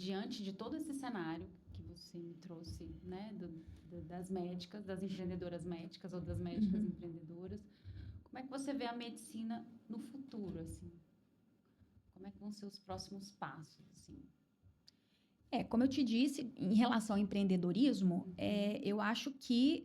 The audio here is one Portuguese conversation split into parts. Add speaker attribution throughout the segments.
Speaker 1: diante de todo esse cenário que você me trouxe, né, das médicas, das empreendedoras médicas ou das médicas empreendedoras, como é que você vê a medicina no futuro, assim? Como é que vão ser os próximos passos, assim?
Speaker 2: Como eu te disse, em relação ao empreendedorismo, eu acho que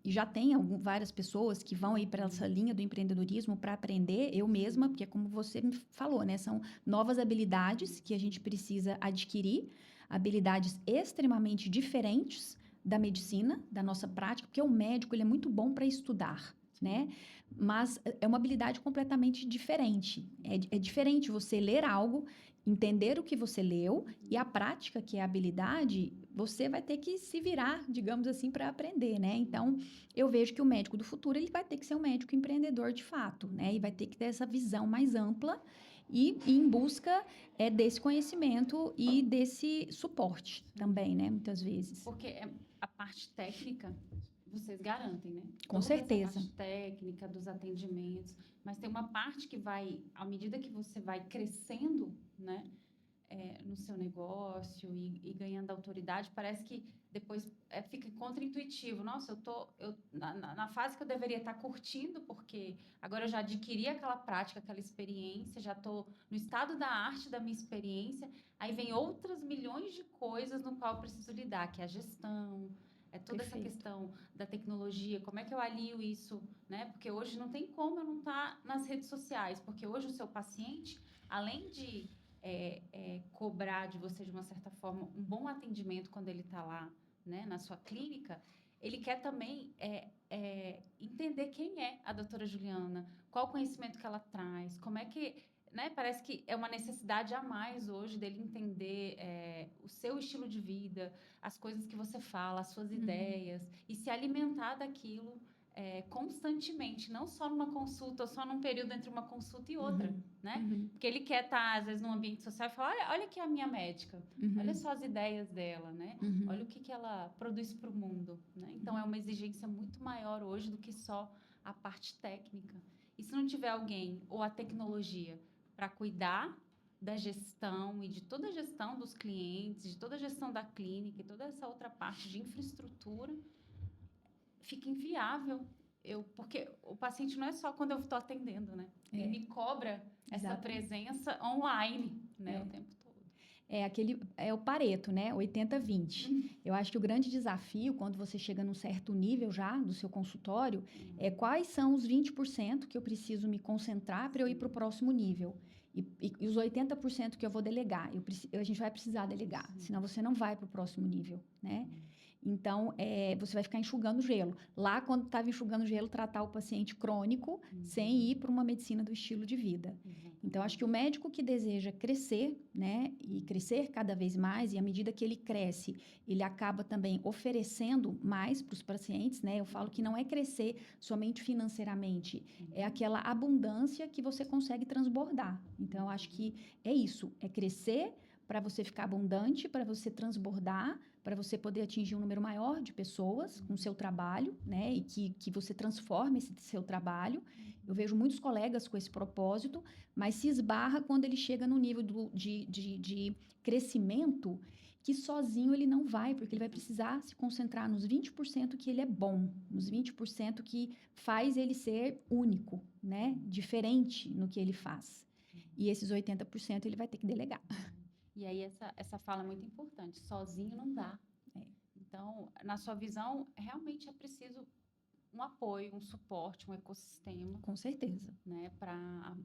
Speaker 2: já tem várias pessoas que vão aí para essa linha do empreendedorismo para aprender, eu mesma, porque como você me falou, né, são novas habilidades que a gente precisa adquirir, habilidades extremamente diferentes da medicina, da nossa prática, porque o médico ele é muito bom para estudar, né? Mas é uma habilidade completamente diferente. É diferente você ler algo, entender o que você leu e a prática, que é a habilidade, você vai ter que se virar, digamos assim, para aprender, né? Então, eu vejo que o médico do futuro, ele vai ter que ser um médico empreendedor de fato, né? E vai ter que ter essa visão mais ampla e em busca desse conhecimento e desse suporte também, né? Muitas vezes.
Speaker 1: Porque a parte técnica vocês garantem, né?
Speaker 2: Com
Speaker 1: Toda
Speaker 2: certeza.
Speaker 1: essa parte técnica dos atendimentos, mas tem uma parte que vai, à medida que você vai crescendo, né, no seu negócio e ganhando autoridade, parece que depois fica contraintuitivo. Nossa, na fase que eu deveria estar curtindo, porque agora eu já adquiri aquela prática, aquela experiência, já estou no estado da arte da minha experiência, aí vem outras milhões de coisas no qual eu preciso lidar, que é a gestão, toda essa questão da tecnologia, como é que eu alio isso, né? Porque hoje não tem como eu não estar nas redes sociais, porque hoje o seu paciente, além de cobrar de você, de uma certa forma, um bom atendimento quando ele está lá, né, na sua clínica, ele quer também entender quem é a doutora Juliana, qual o conhecimento que ela traz, como é que... Né? Parece que é uma necessidade a mais hoje dele entender o seu estilo de vida, as coisas que você fala, as suas ideias, e se alimentar daquilo constantemente, não só numa consulta, ou só num período entre uma consulta e outra, né? Porque ele quer estar, às vezes, num ambiente social e falar, olha aqui a minha médica, olha só as ideias dela, né? Olha o que ela produz para o mundo, né? Então, é uma exigência muito maior hoje do que só a parte técnica. E se não tiver alguém, ou a tecnologia, para cuidar da gestão e de toda a gestão dos clientes, de toda a gestão da clínica e toda essa outra parte de infraestrutura, fica inviável. Porque o paciente não é só quando eu estou atendendo, né? Ele me cobra essa presença online, né? O tempo todo.
Speaker 2: É o Pareto, né? 80-20. Eu acho que o grande desafio, quando você chega num certo nível já do seu consultório, é quais são os 20% que eu preciso me concentrar para eu ir para o próximo nível. E os 80% que eu vou delegar. A gente vai precisar delegar, senão você não vai para o próximo nível, né? Então, você vai ficar enxugando gelo. Lá, quando estava enxugando gelo, tratar o paciente crônico sem ir para uma medicina do estilo de vida. Então, acho que o médico que deseja crescer, né, e crescer cada vez mais, e à medida que ele cresce, ele acaba também oferecendo mais para os pacientes, né? Eu falo que não é crescer somente financeiramente, é aquela abundância que você consegue transbordar. Então, eu acho que é isso, é crescer para você ficar abundante, para você transbordar, para você poder atingir um número maior de pessoas com o seu trabalho, né? E que você transforme esse seu trabalho. Eu vejo muitos colegas com esse propósito, mas se esbarra quando ele chega no nível de crescimento que sozinho ele não vai, porque ele vai precisar se concentrar nos 20% que ele é bom, nos 20% que faz ele ser único, né? Diferente no que ele faz. E esses 80% ele vai ter que delegar.
Speaker 1: E aí essa fala é muito importante. Sozinho não dá. Então, na sua visão, realmente é preciso um apoio, um suporte, um ecossistema.
Speaker 2: Com certeza.
Speaker 1: Né, para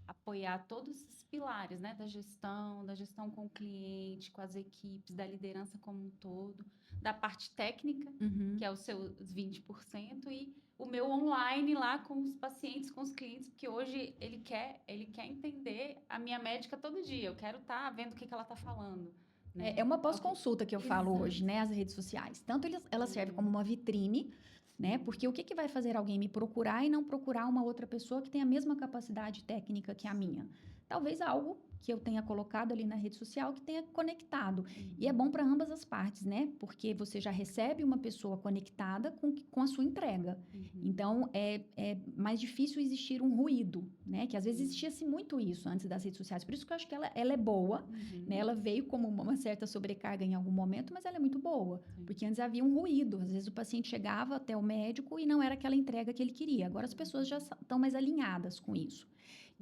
Speaker 1: apoiar todos esses pilares, né, da gestão com o cliente, com as equipes, da liderança como um todo, da parte técnica, que é os seus 20%, e o meu online lá com os pacientes, com os clientes, porque hoje ele quer entender a minha médica todo dia, eu quero estar vendo o que ela está falando. Né?
Speaker 2: É uma pós-consulta que eu falo hoje, né, as redes sociais. Tanto ela serve como uma vitrine, né? Porque o que vai fazer alguém me procurar e não procurar uma outra pessoa que tem a mesma capacidade técnica que a minha, talvez algo que eu tenha colocado ali na rede social que tenha conectado. E é bom para ambas as partes, né? Porque você já recebe uma pessoa conectada com a sua entrega. Então, é mais difícil existir um ruído, né? Que às vezes existia-se muito isso antes das redes sociais. Por isso que eu acho que ela é boa, né? Ela veio como uma certa sobrecarga em algum momento, mas ela é muito boa. Porque antes havia um ruído. Às vezes o paciente chegava até o médico e não era aquela entrega que ele queria. Agora as pessoas já estão mais alinhadas com isso.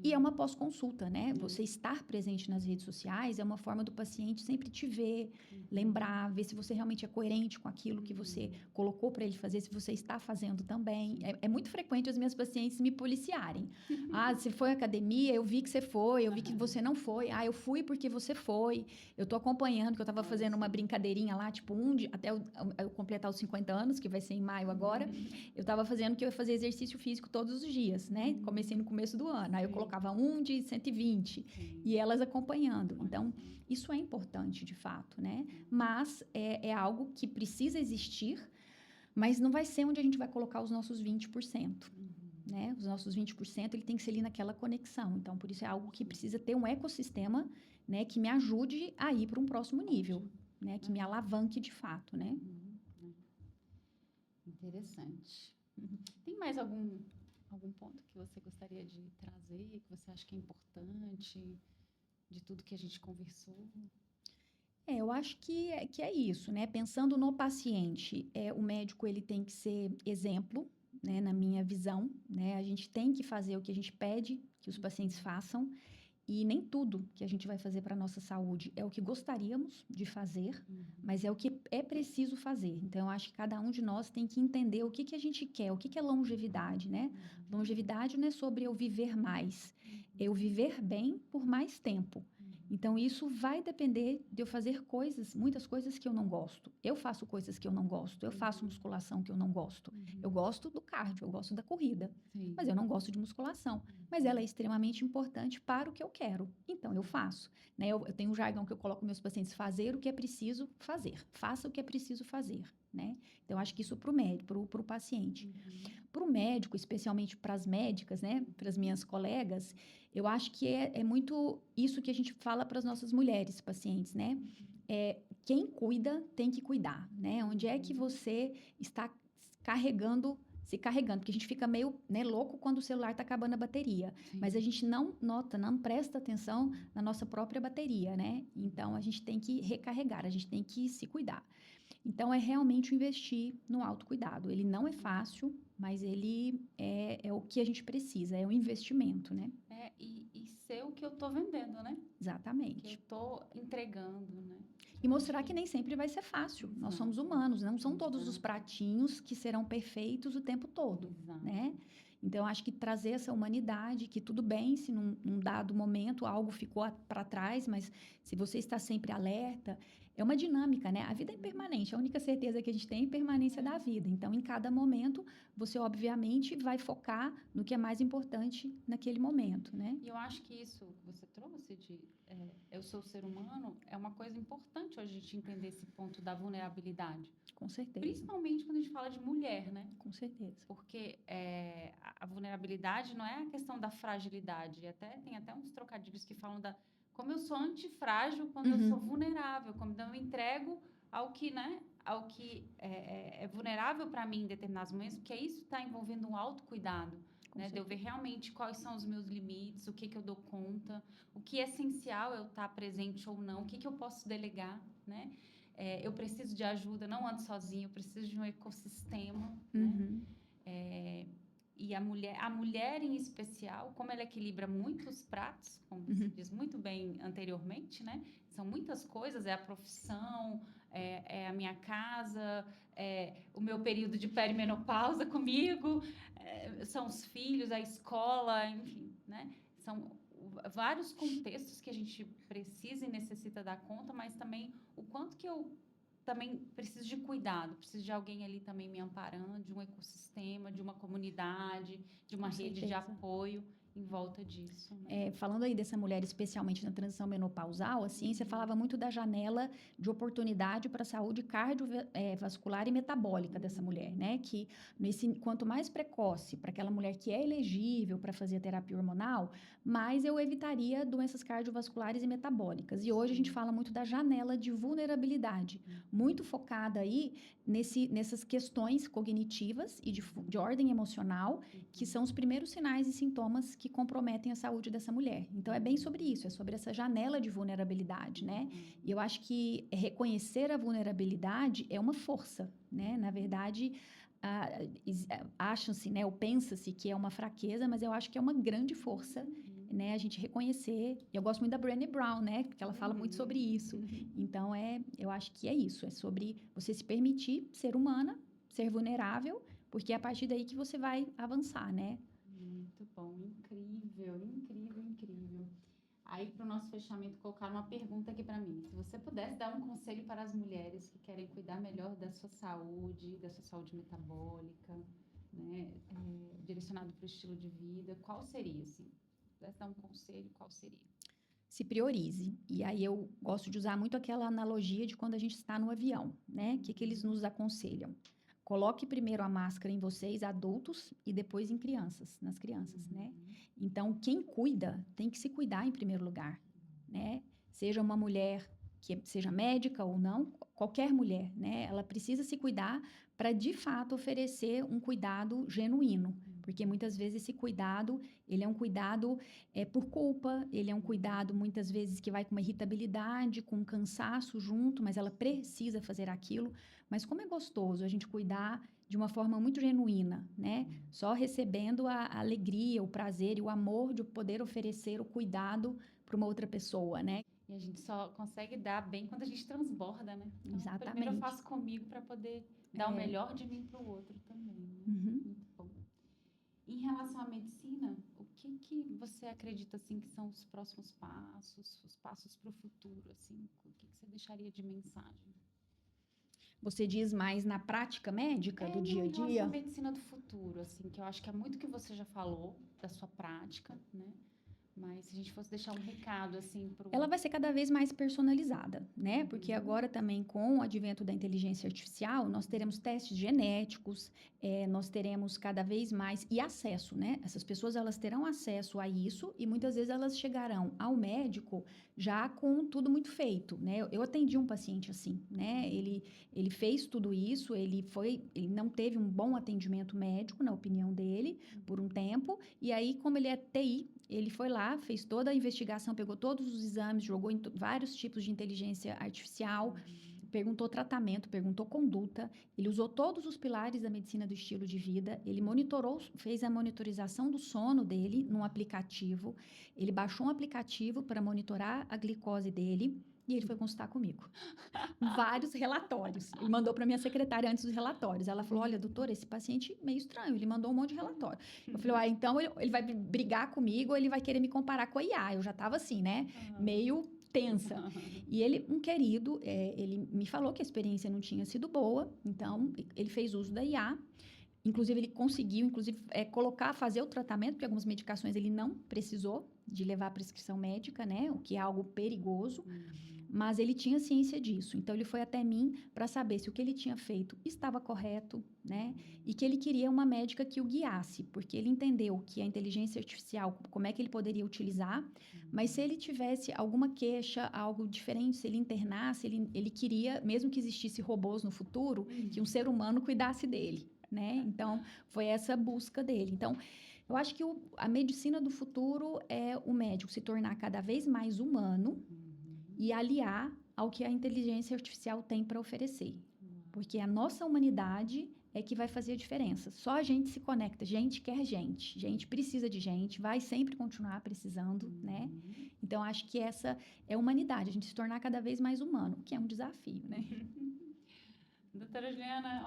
Speaker 2: E é uma pós-consulta, né? Você estar presente nas redes sociais é uma forma do paciente sempre te ver, lembrar, ver se você realmente é coerente com aquilo que você colocou para ele fazer, se você está fazendo também. É muito frequente as minhas pacientes me policiarem. Você foi à academia, eu vi que você foi, eu vi que você não foi. Eu fui porque você foi. Eu tô acompanhando, que eu estava fazendo uma brincadeirinha lá, tipo, até eu completar os 50 anos, que vai ser em maio agora, eu estava fazendo que eu ia fazer exercício físico todos os dias, né? Comecei no começo do ano. Aí eu colocava de 120 e elas acompanhando. Então, isso é importante de fato, né? Mas é algo que precisa existir, mas não vai ser onde a gente vai colocar os nossos 20%. Né? Os nossos 20% ele tem que ser ali naquela conexão. Então, por isso é algo que precisa ter um ecossistema, né, que me ajude a ir para um próximo nível, né? Que me alavanque de fato, né?
Speaker 1: Interessante. Tem mais algum ponto que você gostaria de trazer, que você acha que é importante, de tudo que a gente conversou?
Speaker 2: Eu acho que é isso, né? Pensando no paciente, o médico ele tem que ser exemplo, né? Na minha visão, né? A gente tem que fazer o que a gente pede que os pacientes façam, e nem tudo que a gente vai fazer para a nossa saúde é o que gostaríamos de fazer, mas é o que é preciso fazer. Então, eu acho que cada um de nós tem que entender o que a gente quer, o que é longevidade, né? Longevidade não é sobre eu viver mais, é eu viver bem por mais tempo. Então, isso vai depender de eu fazer muitas coisas que eu não gosto. Eu faço coisas que eu não gosto, eu faço musculação que eu não gosto. Eu gosto do cardio, eu gosto da corrida, mas eu não gosto de musculação. Mas ela é extremamente importante para o que eu quero. Então, eu faço. Né? Eu tenho um jargão que eu coloco meus pacientes: fazer o que é preciso fazer. Faça o que é preciso fazer. Né? Então, acho que isso para o médico, para o paciente. Para o médico, especialmente para as médicas, né? Para as minhas colegas, eu acho que é muito isso que a gente fala para as nossas mulheres pacientes, né? Quem cuida tem que cuidar, né? Onde é que você está se carregando, porque a gente fica meio, né, louco quando o celular está acabando a bateria, mas a gente não nota, não presta atenção na nossa própria bateria, né? Então, a gente tem que recarregar, a gente tem que se cuidar. Então, é realmente investir no autocuidado. Ele não é fácil, mas ele é o que a gente precisa, é um investimento, né?
Speaker 1: E ser o que eu tô vendendo, né?
Speaker 2: Exatamente.
Speaker 1: Que eu tô entregando, né?
Speaker 2: E mostrar que nem sempre vai ser fácil. Exato. Nós somos humanos, não são todos os pratinhos que serão perfeitos o tempo todo, né? Então, acho que trazer essa humanidade, que tudo bem se num dado momento algo ficou para trás, mas se você está sempre alerta, é uma dinâmica, né? A vida é impermanente, a única certeza que a gente tem é a impermanência da vida. Então, em cada momento, você obviamente vai focar no que é mais importante naquele momento, né?
Speaker 1: E eu acho que isso que você trouxe de eu sou ser humano, é uma coisa importante hoje a gente entender esse ponto da vulnerabilidade.
Speaker 2: Com certeza.
Speaker 1: Principalmente quando a gente fala de mulher, né?
Speaker 2: Com certeza.
Speaker 1: Porque a vulnerabilidade não é a questão da fragilidade. Tem até uns trocadilhos que falam como eu sou antifrágil quando eu sou vulnerável, quando eu me entrego ao que, né? Ao que é vulnerável para mim em determinados momentos, porque isso está envolvendo um autocuidado. Né, de eu ver realmente quais são os meus limites, o que eu dou conta, o que é essencial eu estar presente ou não, o que eu posso delegar, né? Eu preciso de ajuda, não ando sozinha, eu preciso de um ecossistema, né? E a mulher em especial, como ela equilibra muitos pratos, como você diz muito bem anteriormente, né? São muitas coisas, é a profissão, é a minha casa, o meu período de perimenopausa comigo, são os filhos, a escola, enfim, né? São vários contextos que a gente precisa e necessita dar conta, mas também o quanto que eu também preciso de cuidado, preciso de alguém ali também me amparando, de um ecossistema, de uma comunidade, de uma rede de apoio. em volta disso, né?
Speaker 2: Falando aí dessa mulher, especialmente na transição menopausal, a ciência falava muito da janela de oportunidade para a saúde cardiovascular e metabólica dessa mulher, né? Que quanto mais precoce para aquela mulher que é elegível para fazer terapia hormonal, mais eu evitaria doenças cardiovasculares e metabólicas. E hoje a gente fala muito da janela de vulnerabilidade, muito focada aí nessas questões cognitivas e de ordem emocional, que são os primeiros sinais e sintomas que comprometem a saúde dessa mulher. Então, é bem sobre isso, é sobre essa janela de vulnerabilidade, né? E eu acho que reconhecer a vulnerabilidade é uma força, né? Na verdade, acha-se, né, ou pensa-se que é uma fraqueza, mas eu acho que é uma grande força, né? A gente reconhecer. Eu gosto muito da Brené Brown, né? Porque ela fala muito sobre isso. Então, eu acho que é isso, é sobre você se permitir ser humana, ser vulnerável, porque é a partir daí que você vai avançar, né?
Speaker 1: Muito bom, incrível, incrível, incrível. Aí, para o nosso fechamento, colocaram uma pergunta aqui para mim. Se você pudesse dar um conselho para as mulheres que querem cuidar melhor da sua saúde metabólica, né, direcionado para o estilo de vida, qual seria, assim? Se pudesse dar um conselho, qual seria?
Speaker 2: Se priorize. E aí eu gosto de usar muito aquela analogia de quando a gente está no avião, né? O que eles nos aconselham? Coloque primeiro a máscara em vocês, adultos, e depois em crianças, nas crianças, né? Então, quem cuida tem que se cuidar em primeiro lugar, né? Seja uma mulher que seja médica ou não, qualquer mulher, né? Ela precisa se cuidar para, de fato, oferecer um cuidado genuíno. Porque muitas vezes esse cuidado, ele é um cuidado por culpa, ele é um cuidado muitas vezes que vai com uma irritabilidade, com um cansaço junto, mas ela precisa fazer aquilo. Mas como é gostoso a gente cuidar de uma forma muito genuína, né? Só recebendo a alegria, o prazer e o amor de poder oferecer o cuidado para uma outra pessoa, né?
Speaker 1: E a gente só consegue dar bem quando a gente transborda, né? Então,
Speaker 2: Exatamente.
Speaker 1: primeiro eu faço comigo para poder dar o melhor de mim para o outro também, né? Muito bom. Em relação à medicina, o que você acredita, assim, que são os próximos passos, os passos para o futuro, assim? O que você deixaria de mensagem?
Speaker 2: Você diz mais na prática médica do dia a
Speaker 1: Em relação à
Speaker 2: dia?
Speaker 1: medicina do futuro, assim, que eu acho que é muito que você já falou da sua prática, né? Mas se a gente fosse deixar um recado, assim, para
Speaker 2: Ela vai ser cada vez mais personalizada, né? Porque agora também com o advento da inteligência artificial, nós teremos testes genéticos, nós teremos cada vez mais e acesso, né? Essas pessoas elas terão acesso a isso e muitas vezes elas chegarão ao médico já com tudo muito feito, né? Eu atendi um paciente assim, né? Ele fez tudo isso, ele não teve um bom atendimento médico, na opinião dele, por um tempo, e aí como ele é TI, ele foi lá, fez toda a investigação, pegou todos os exames, jogou em vários tipos de inteligência artificial, perguntou tratamento, perguntou conduta, ele usou todos os pilares da medicina do estilo de vida, ele monitorou, fez a monitorização do sono dele num aplicativo, ele baixou um aplicativo para monitorar a glicose dele, e ele foi consultar comigo. Vários relatórios. Ele mandou para minha secretária antes dos relatórios. Ela falou: olha, doutora, esse paciente meio estranho. Ele mandou um monte de relatório. Eu falei: então ele vai brigar comigo ou ele vai querer me comparar com a IA? Eu já estava assim, né? Meio tensa. E ele, um querido, ele me falou que a experiência não tinha sido boa. Então, ele fez uso da IA. Inclusive, ele conseguiu, fazer o tratamento, porque algumas medicações ele não precisou de levar a prescrição médica, né? O que é algo perigoso. Mas ele tinha ciência disso. Então, ele foi até mim para saber se o que ele tinha feito estava correto, né? E que ele queria uma médica que o guiasse, porque ele entendeu que a inteligência artificial, como é que ele poderia utilizar, mas se ele tivesse alguma queixa, algo diferente, se ele internasse, ele queria, mesmo que existisse robôs no futuro, que um ser humano cuidasse dele, né? Então, foi essa busca dele. Então, eu acho que a medicina do futuro é o médico se tornar cada vez mais humano e aliar ao que a inteligência artificial tem para oferecer. Porque a nossa humanidade é que vai fazer a diferença. Só a gente se conecta. Gente quer gente. Gente precisa de gente. Vai sempre continuar precisando, né? Então, acho que essa é a humanidade. A gente se tornar cada vez mais humano, que é um desafio, né?
Speaker 1: Doutora Juliana,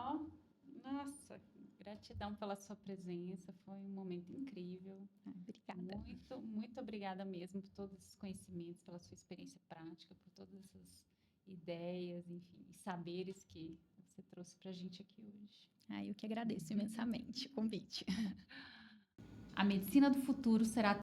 Speaker 1: nossa, gratidão pela sua presença. Foi um momento incrível.
Speaker 2: Obrigada.
Speaker 1: Muito, muito obrigada mesmo por todos esses conhecimentos, pela sua experiência prática, por todas essas ideias, enfim, e saberes que você trouxe para a gente aqui hoje.
Speaker 2: Eu que agradeço imensamente o convite.
Speaker 1: A medicina do futuro será